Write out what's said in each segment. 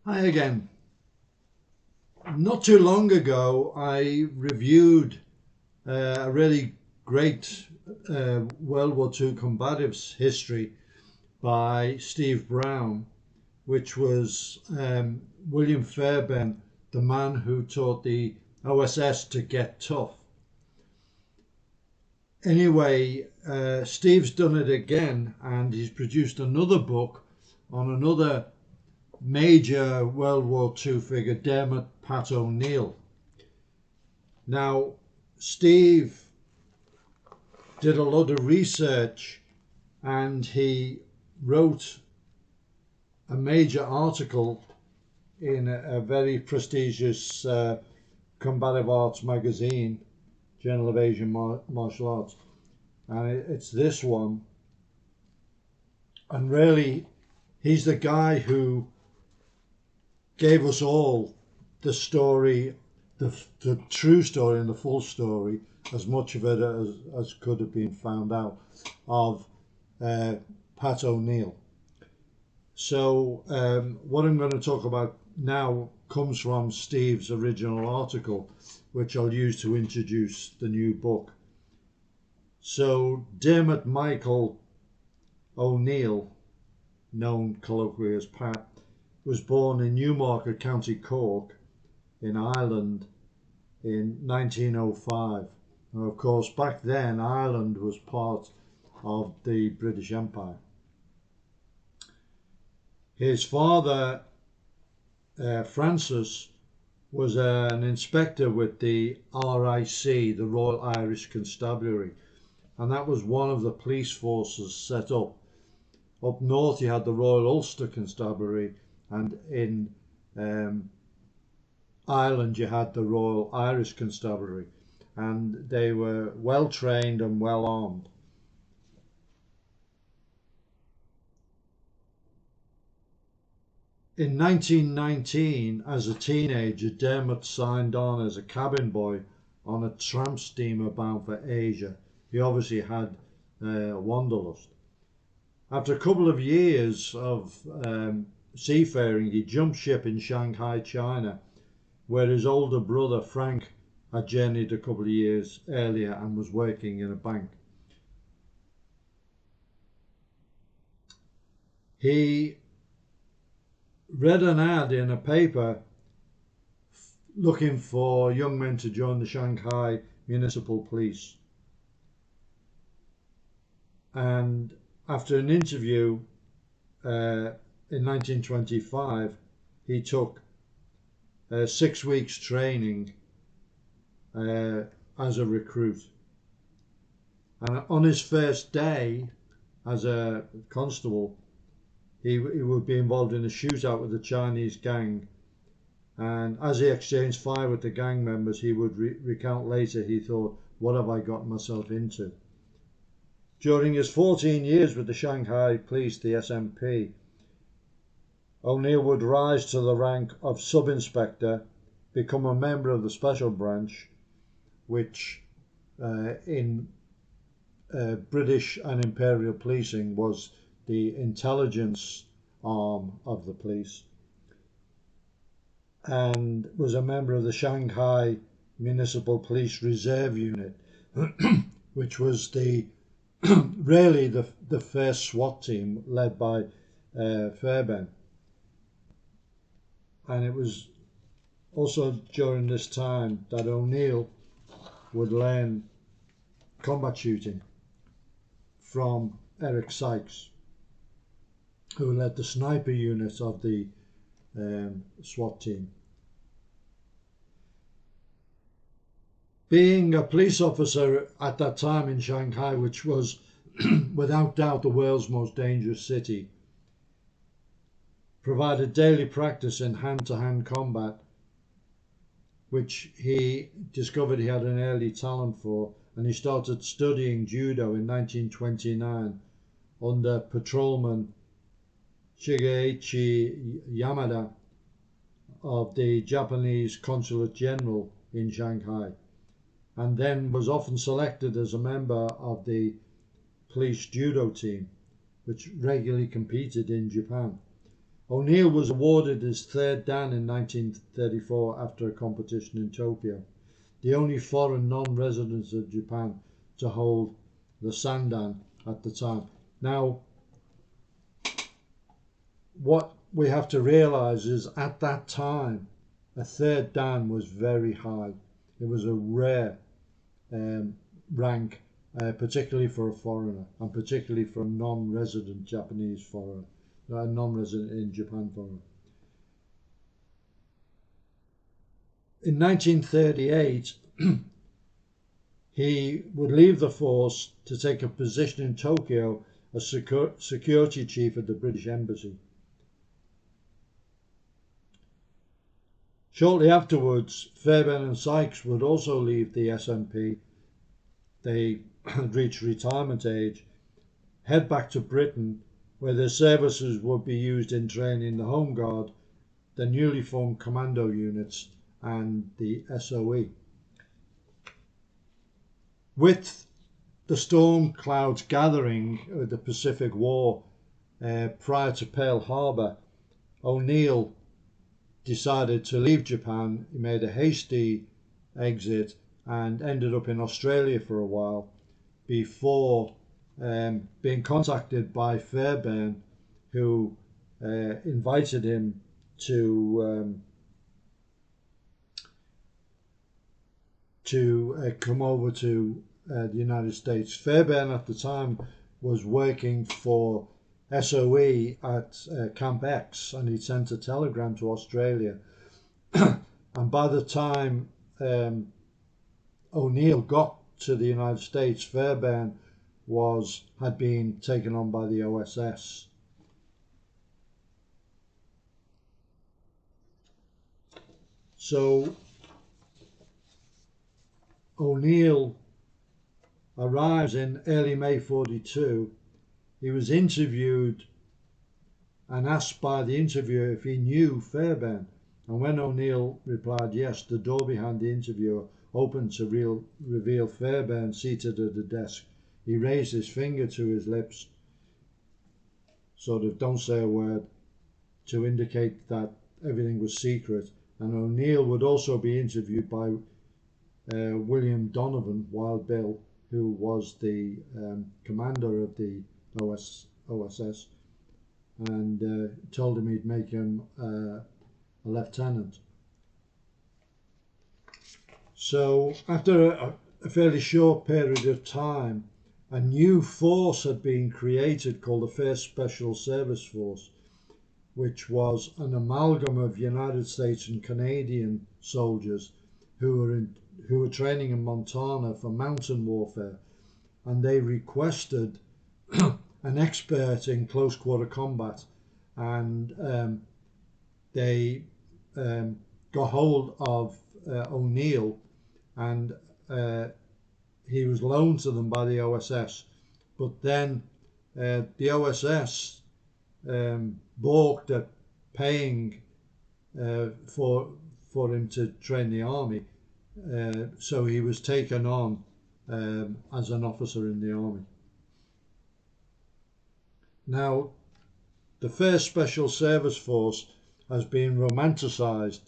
Hi again. Not too long ago, I reviewed a really great World War II combatives history by Steve Brown, which was William Fairbairn, the man who taught the OSS to get tough. Anyway, Steve's done it again and he's produced another book on another major World War II figure, Dermot Pat O'Neill. Now, Steve did a lot of research and he wrote a major article in a very prestigious combative arts magazine, Journal of Asian Martial Arts. And it's this one. And really, he's the guy who gave us all the story, the true story and the full story, as much of it as could have been found out, of Pat O'Neill. So what I'm going to talk about now comes from Steve's original article, which I'll use to introduce the new book. So Dermot Michael O'Neill, known colloquially as Pat, was born in Newmarket, County Cork, in Ireland in 1905. Now, of course, back then Ireland was part of the British Empire. His father, Francis, was an inspector with the RIC, the Royal Irish Constabulary, and that was one of the police forces set up. Up north you had the Royal Ulster Constabulary, and in Ireland you had the Royal Irish Constabulary, and they were well trained and well armed. In 1919, as a teenager, Dermot signed on as a cabin boy on a tramp steamer bound for Asia. He obviously had wanderlust. After a couple of years of seafaring, he jumped ship in Shanghai, China, where his older brother Frank had journeyed a couple of years earlier and was working in a bank. He read an ad in a paper looking for young men to join the Shanghai Municipal Police. And after an interview in 1925, he took 6 weeks training as a recruit. And on his first day as a constable, he would be involved in a shootout with a Chinese gang. And as he exchanged fire with the gang members, he would recount later, he thought, what have I gotten myself into? During his 14 years with the Shanghai Police, the SMP, O'Neill would rise to the rank of sub-inspector, become a member of the special branch, which in British and Imperial policing was the intelligence arm of the police, and was a member of the Shanghai Municipal Police Reserve Unit, which was the really the first SWAT team led by Fairbairn. And it was also during this time that O'Neill would learn combat shooting from Eric Sykes, who led the sniper unit of the SWAT team. Being a police officer at that time in Shanghai, which was without doubt the world's most dangerous city, provided daily practice in hand-to-hand combat, which he discovered he had an early talent for, and he started studying judo in 1929 under patrolman Shigeichi Yamada of the Japanese Consulate General in Shanghai, and then was often selected as a member of the police judo team, which regularly competed in Japan. O'Neill was awarded his third Dan in 1934 after a competition in Tokyo, the only foreign non-resident of Japan to hold the Sandan at the time. Now, what we have to realise is at that time, a third Dan was very high. It was a rare rank, particularly for a foreigner, and particularly for a non-resident Japanese foreigner, non-resident in Japan foreigner. In 1938, he would leave the force to take a position in Tokyo as security chief at the British Embassy. Shortly afterwards, Fairbairn and Sykes would also leave the SNP. They had reached retirement age, head back to Britain, where their services would be used in training the Home Guard, the newly formed commando units, and the SOE. With the storm clouds gathering of the Pacific War prior to Pearl Harbor, O'Neill decided to leave Japan. He made a hasty exit and ended up in Australia for a while before being contacted by Fairbairn, who invited him to come over to the United States. Fairbairn at the time was working for SOE at Camp X, and he sent a telegram to Australia. And by the time O'Neill got to the United States, Fairbairn had been taken on by the OSS. So O'Neill arrives in early May 42. He was interviewed and asked by the interviewer if he knew Fairbairn. And when O'Neill replied yes, the door behind the interviewer opened to reveal Fairbairn seated at a desk. He raised his finger to his lips, sort of don't say a word, to indicate that everything was secret. And O'Neill would also be interviewed by William Donovan, Wild Bill, who was the commander of the OSS, and told him he'd make him a lieutenant. So after a fairly short period of time, a new force had been created called the First Special Service Force, which was an amalgam of United States and Canadian soldiers who were training in Montana for mountain warfare, and they requested an expert in close quarter combat, and they got hold of O'Neill, and he was loaned to them by the OSS. But then the OSS balked at paying for him to train the army, so he was taken on as an officer in the army. Now, the First Special Service Force has been romanticised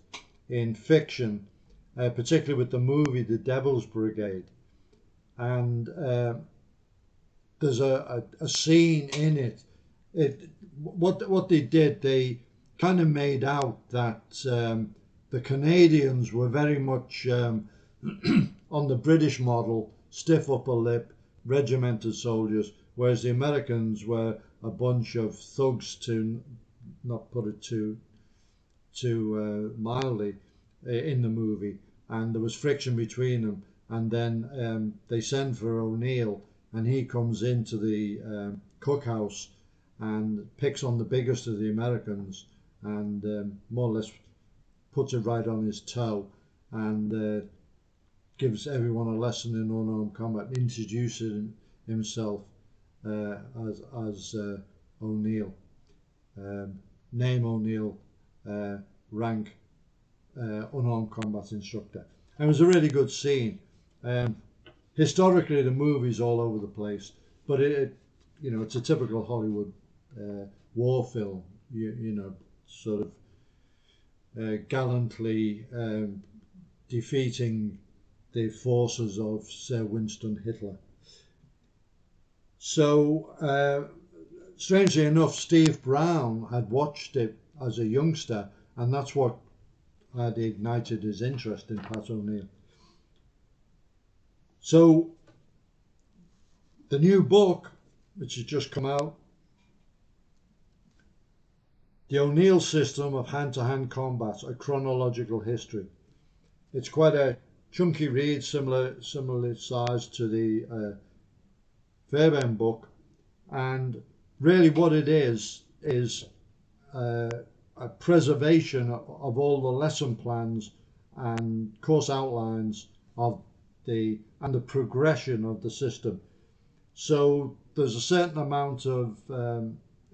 in fiction, particularly with the movie The Devil's Brigade, and there's a scene in it. What they did, they kind of made out that the Canadians were very much on the British model, stiff upper lip, regimented soldiers, whereas the Americans were a bunch of thugs, to not put it too mildly, in the movie. And there was friction between them, and then they send for O'Neill, and he comes into the cookhouse and picks on the biggest of the Americans, and more or less puts it right on his toe, and gives everyone a lesson in unarmed combat, introducing himself as O'Neill. Name O'Neill, rank unarmed combat instructor. And it was a really good scene. Historically, the movie's all over the place, but it's a typical Hollywood war film. sort of gallantly defeating the forces of Sir Winston Hitler. So, strangely enough, Steve Brown had watched it as a youngster, and that's what had ignited his interest in Pat O'Neill. So, the new book, which has just come out, The O'Neill System of Hand-to-Hand Combat, A Chronological History. It's quite a chunky read, similar size to the Fairbairn book, and really what it is a preservation of all the lesson plans and course outlines of the progression of the system. So there's a certain amount of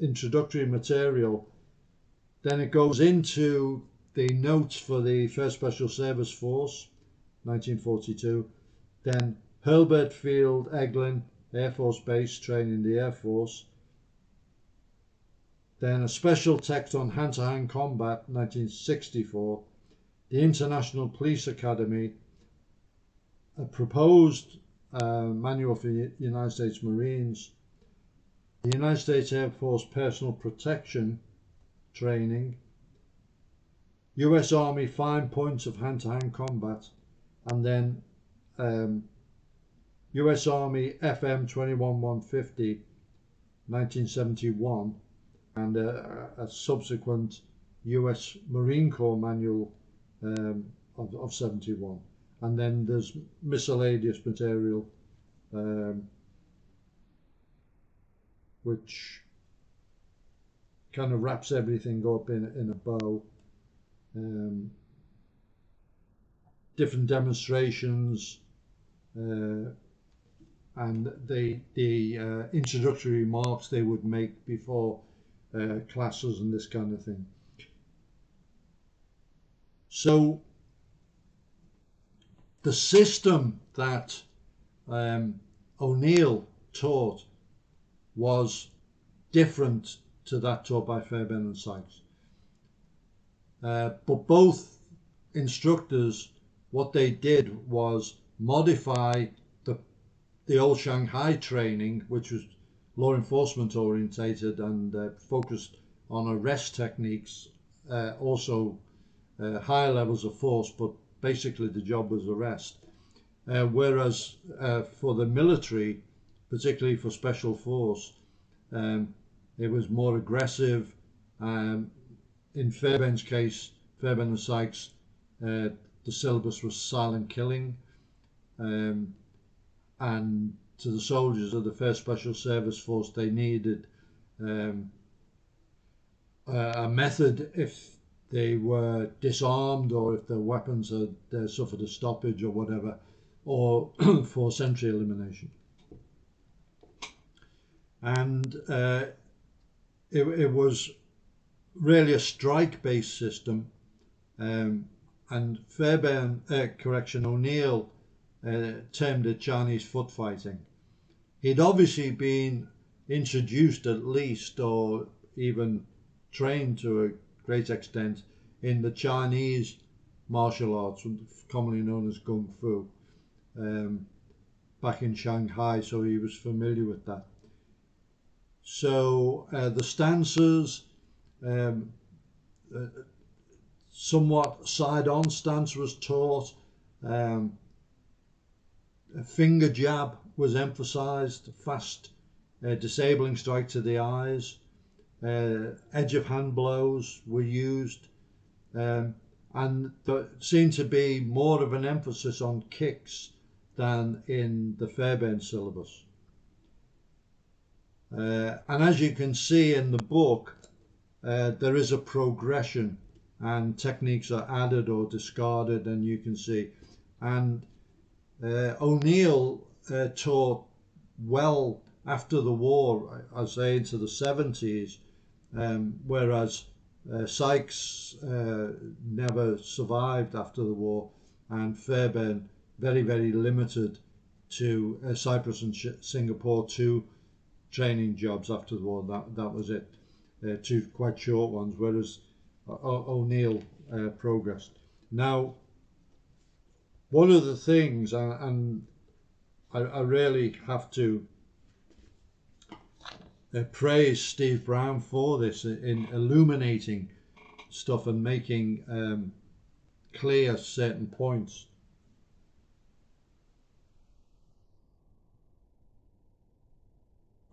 introductory material. Then it goes into the notes for the 1st Special Service Force, 1942. Then Hurlburt Field, Eglin Air Force Base, training the Air Force. Then a special text on hand-to-hand combat, 1964. The International Police Academy, a proposed manual for the United States Marines. The United States Air Force Personal Protection Training. US Army 5 points of hand-to-hand combat. And then US Army FM 21150, 1971, and a subsequent US Marine Corps manual of 71. And then there's miscellaneous material which kind of wraps everything up in a bow. Different demonstrations and the introductory remarks they would make before classes and this kind of thing. So the system that O'Neill taught was different to that taught by Fairbairn and Sykes. But both instructors, what they did was modify the old Shanghai training, which was law enforcement orientated and focused on arrest techniques, also higher levels of force, but basically the job was arrest. Whereas for the military, particularly for special force, it was more aggressive. In Fairbairn's case, Fairbairn and Sykes, the syllabus was silent killing. And to the soldiers of the 1st Special Service Force, they needed a method if they were disarmed or if their weapons had suffered a stoppage or whatever, or for sentry elimination. And it was really a strike-based system, and O'Neill termed it Chinese foot fighting. He'd obviously been introduced at least, or even trained to a great extent, in the Chinese martial arts, commonly known as Kung Fu, back in Shanghai, so he was familiar with that. So the stances, somewhat side-on stance was taught. A finger jab was emphasized, fast disabling strike to the eyes. Edge of hand blows were used, and there seemed to be more of an emphasis on kicks than in the Fairbairn syllabus. And as you can see in the book, there is a progression and techniques are added or discarded, and you can see. And O'Neill taught well after the war, I say into the 70s, whereas Sykes never survived after the war, and Fairbairn very, very limited to Cyprus and Singapore, 2 training jobs after the war. That was it, 2 quite short ones, whereas O'Neill progressed. Now, one of the things, and I really have to praise Steve Brown for this in illuminating stuff and making clear certain points.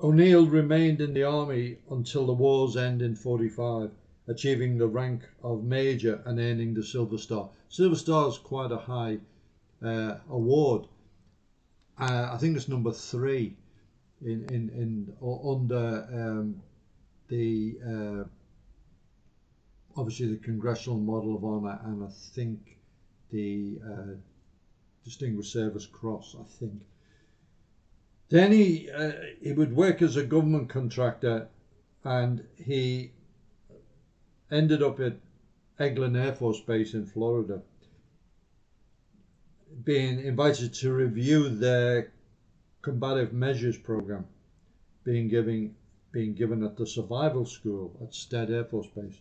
O'Neill remained in the army until the war's end in 45, achieving the rank of Major and earning the Silver Star. Silver Star is quite a high award. I think it's number 3 under the obviously the Congressional Medal of Honor, and I think the Distinguished Service Cross, I think. Then he would work as a government contractor, and he ended up at Eglin Air Force Base in Florida, being invited to review their combative measures program being given at the survival school at Stead Air Force Base.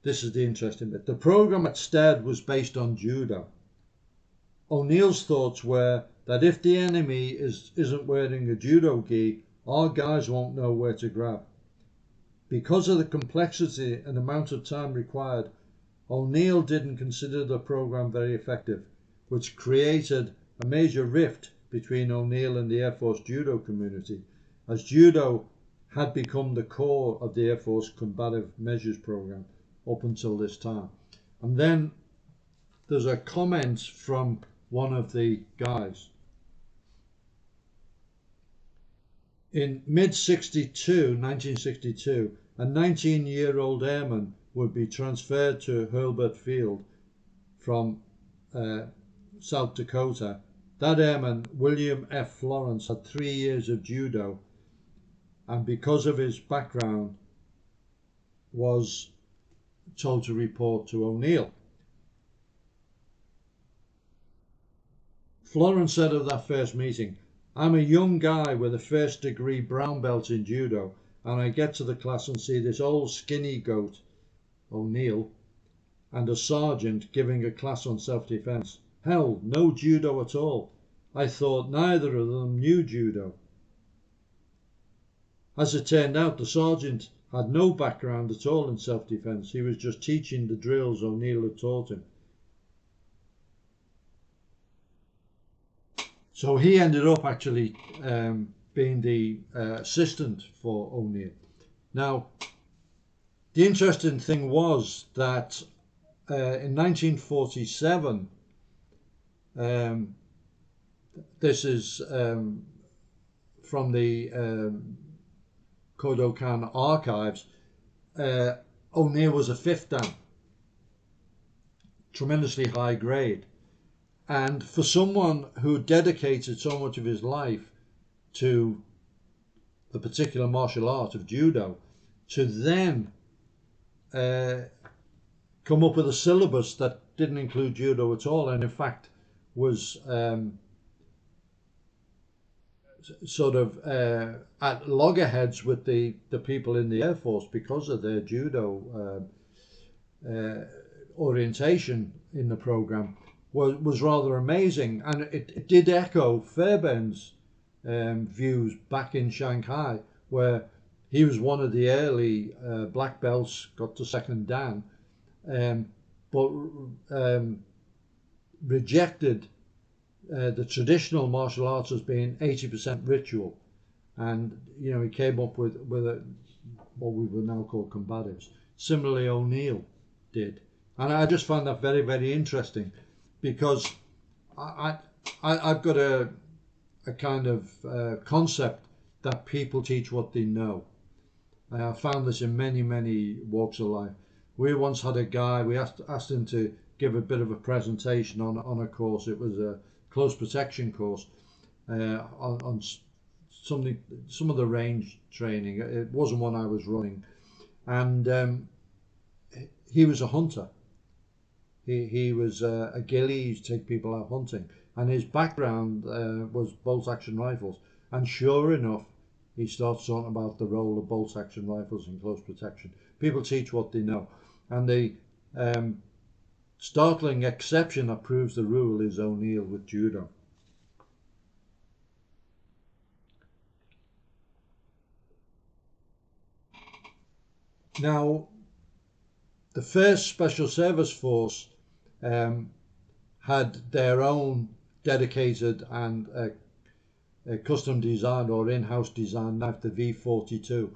This is the interesting bit. The program at Stead was based on judo. O'Neill's thoughts were that if the enemy isn't wearing a judo gi, our guys won't know where to grab. Because of the complexity and amount of time required, O'Neill didn't consider the program very effective, which created a major rift between O'Neill and the Air Force judo community, as judo had become the core of the Air Force combative measures program up until this time. And then there's a comment from one of the guys. In mid-1962, a 19-year-old airman would be transferred to Hurlburt Field from South Dakota. That airman, William F. Florence, had 3 years of judo, and because of his background was told to report to O'Neill. Florence said of that first meeting, "I'm a young guy with a first degree brown belt in judo, and I get to the class and see this old skinny goat, O'Neill, and a sergeant giving a class on self-defense. Hell, no judo at all. I thought neither of them knew judo." As it turned out, the sergeant had no background at all in self-defense. He was just teaching the drills O'Neill had taught him. So he ended up actually being the assistant for O'Neill. Now, the interesting thing was that in 1947, this is from the Kodokan archives, O'Neill was a 5th Dan, tremendously high grade. And for someone who dedicated so much of his life to the particular martial art of judo, to then come up with a syllabus that didn't include judo at all, and in fact was sort of at loggerheads with the people in the Air Force because of their judo orientation in the program, was rather amazing. And it did echo Fairbairn's views back in Shanghai, where he was one of the early black belts, got to 2nd Dan, but rejected the traditional martial arts as being 80% ritual, and he came up with what we would now call combatives. Similarly, O'Neill did, and I just found that very, very interesting, because I've got a kind of concept that people teach what they know. I found this in many, many walks of life. We once had a guy, we asked him to give a bit of a presentation on a course. It was a close protection course on some of the range training. It wasn't one I was running, and he was a hunter. He was a ghillie. He used to take people out hunting, and his background was bolt action rifles. And sure enough, he starts talking about the role of bolt action rifles in close protection. People teach what they know, and the startling exception that proves the rule is O'Neill with judo. Now, the first Special Service Force had their own dedicated and custom designed or in-house designed knife, the V42.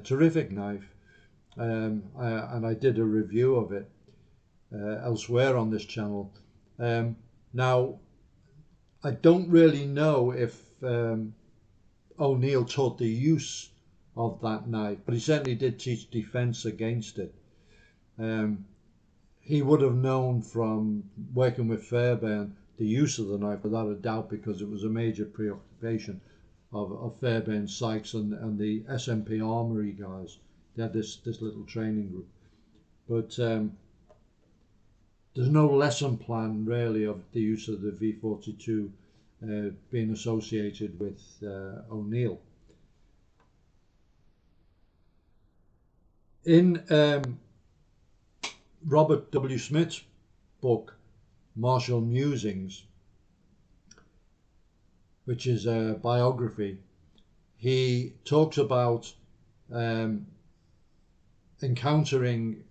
Terrific knife, and I did a review of it elsewhere on this channel. Now, I don't really know if O'Neill taught the use of that knife, but he certainly did teach defense against it. He would have known from working with Fairbairn the use of the knife without a doubt, because it was a major preoccupation of Fairbairn, Sykes and the SMP Armory guys. They had this little training group. But there's no lesson plan really of the use of the V42 being associated with O'Neill. In Robert W. Smith's book, Martial Musings, which is a biography, he talks about encountering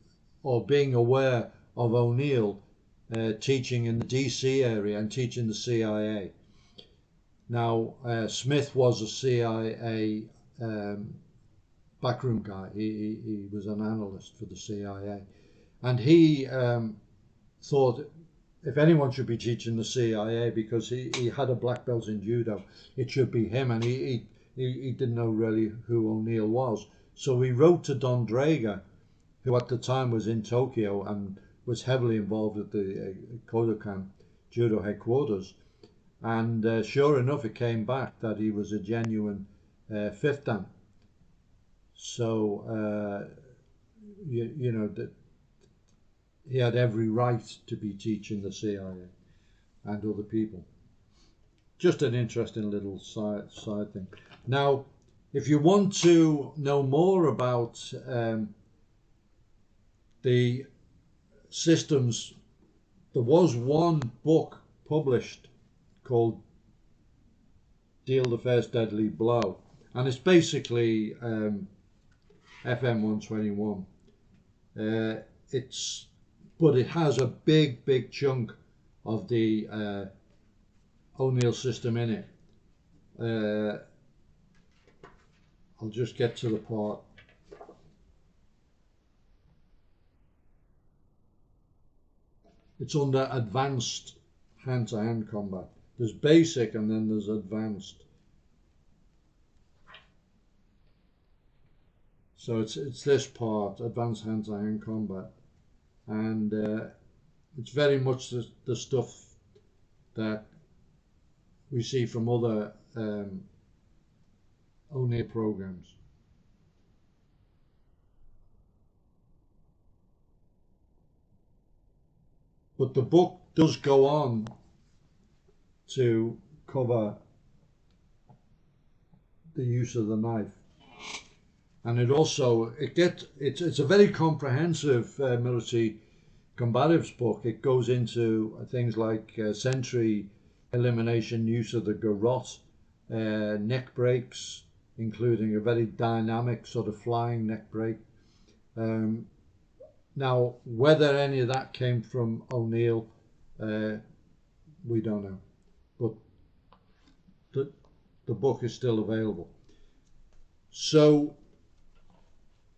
or being aware of O'Neill teaching in the DC area and teaching the CIA. Now, Smith was a CIA backroom guy. He was an analyst for the CIA, and he thought if anyone should be teaching the CIA, because he had a black belt in judo, it should be him, and he didn't know really who O'Neill was. So he wrote to Don Drager, who at the time was in Tokyo and was heavily involved at the Kodokan judo headquarters, and sure enough it came back that he was a genuine fifth dan. So you know that he had every right to be teaching the CIA and other people. Just an interesting little side thing. Now, if you want to know more about the systems, there was one book published called Deal the First Deadly Blow, and it's basically FM 121. But it has a big chunk of the O'Neill system in it. I'll just get to the part. It's under advanced hand-to-hand combat. There's basic and then there's advanced. So it's this part, advanced hand-to-hand combat, and it's very much the stuff that we see from other O'Neill programs. But the book does go on to cover the use of the knife, and it also it's a very comprehensive military combatives book. It goes into things like sentry elimination, use of the garrote, neck breaks, including a very dynamic sort of flying neck break. Now, whether any of that came from O'Neill, we don't know, but the book is still available. So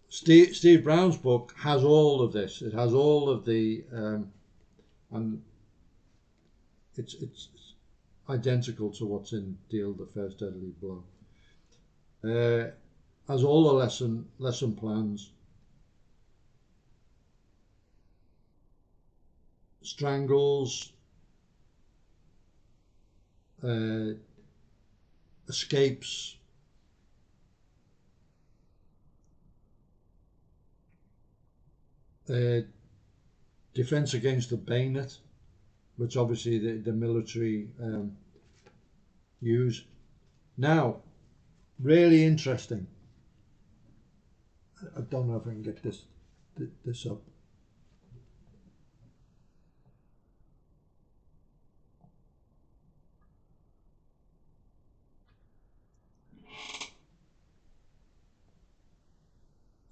Steve Brown's book has all of this. It has all of the and it's identical to what's in Deal the First Deadly Blow. Has all the lesson plans, strangles, escapes, defense against the bayonet, which obviously the military use. Now, really interesting. I don't know if I can get this up.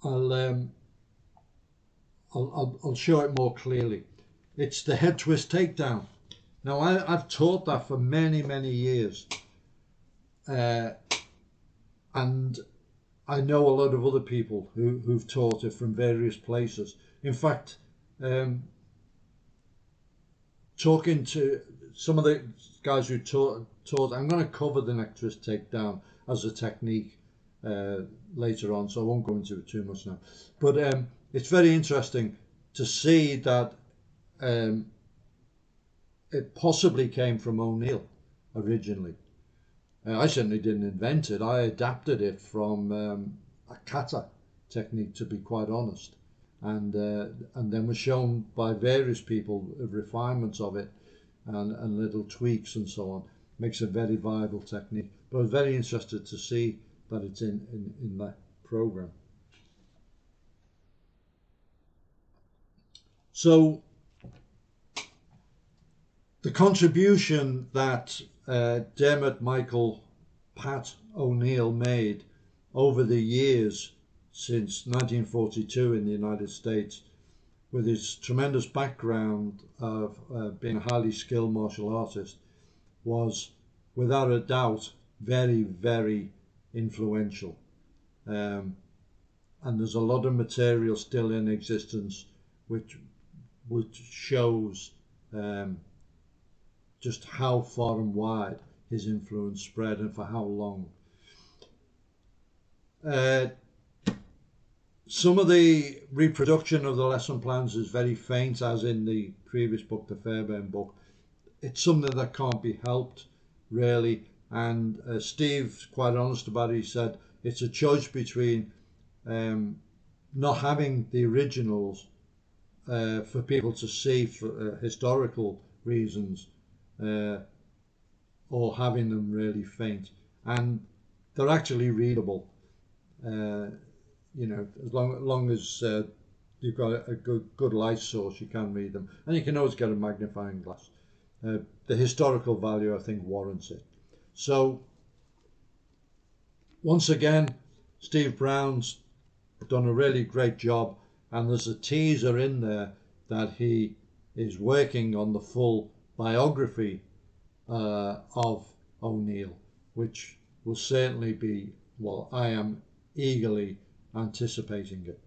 I'll I'll show it more clearly. It's the head twist takedown. Now I've taught that for many years, and I know a lot of other people who've taught it from various places. In fact, talking to some of the guys who taught I'm going to cover the neck twist takedown as a technique later on, so I won't go into it too much now. But it's very interesting to see that it possibly came from O'Neill originally. I certainly didn't invent it. I adapted it from a kata technique, to be quite honest, and then was shown by various people refinements of it and little tweaks and so on. Makes a very viable technique. But I was very interested to see that it's in that program. So the contribution that Dermot Michael Pat O'Neill made over the years since 1942 in the United States, with his tremendous background of being a highly skilled martial artist, was without a doubt very influential. And there's a lot of material still in existence which shows just how far and wide his influence spread and for how long. Some of the reproduction of the lesson plans is very faint, as in the previous book, the Fairbairn book. It's something that can't be helped, really. And Steve's quite honest about it. He said it's a choice between not having the originals for people to see for historical reasons, or having them really faint. And they're actually readable. You know, as long as you've got a good light source, you can read them, and you can always get a magnifying glass. The historical value, I think, warrants it. So once again, Steve Brown's done a really great job, and there's a teaser in there that he is working on the full biography of O'Neill, which will certainly be, well, I am eagerly anticipating it.